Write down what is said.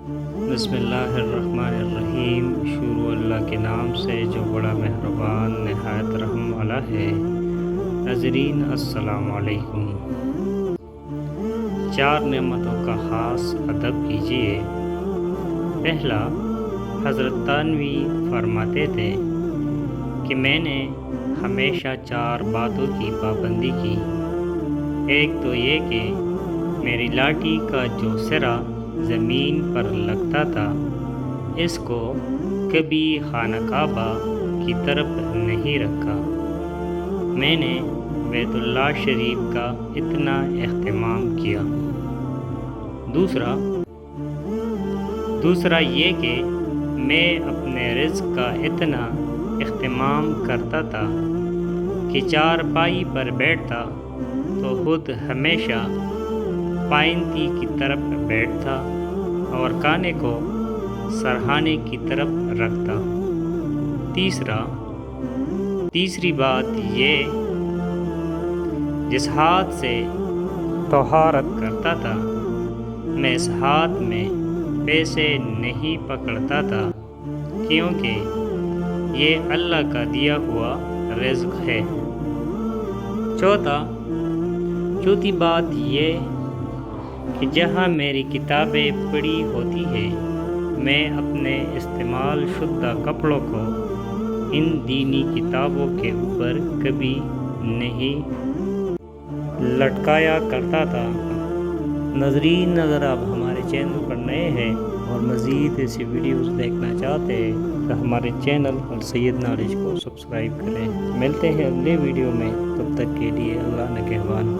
بسم اللہ الرحمن الرحیم۔ شروع اللہ کے نام سے جو بڑا مہربان نہایت رحم والا ہے۔ ناظرین السلام علیکم۔ 4 نعمتوں کا خاص ادب کیجیے۔ پہلا، حضرت تھانوی فرماتے تھے کہ میں نے ہمیشہ 4 باتوں کی پابندی کی۔ ایک تو یہ کہ میری لاٹھی کا جو سرا زمین پر لگتا تھا اس کو کبھی خانہ کعبہ کی طرف نہیں رکھا۔ میں نے بیت اللہ شریف کا اتنا اہتمام کیا۔ دوسرا یہ کہ میں اپنے رزق کا اتنا اہتمام کرتا تھا کہ چارپائی پر بیٹھتا تو خود ہمیشہ پائنتی کی طرف بیٹھتا اور کانے کو سرہانے کی طرف رکھتا۔ تیسری بات یہ، جس ہاتھ سے طہارت کرتا تھا میں اس ہاتھ میں پیسے نہیں پکڑتا تھا، کیونکہ یہ اللہ کا دیا ہوا رزق ہے۔ چوتھی بات یہ کہ جہاں میری کتابیں پڑی ہوتی ہیں میں اپنے استعمال شدہ کپڑوں کو ان دینی کتابوں کے اوپر کبھی نہیں لٹکایا کرتا تھا۔ ناظرین، اگر آپ ہمارے چینل پر نئے ہیں اور مزید ایسی ویڈیوز دیکھنا چاہتے ہیں تو ہمارے چینل السید نالج کو سبسکرائب کریں۔ ملتے ہیں اگلے ویڈیو میں، تب تک کے لیے اللہ نگہبان۔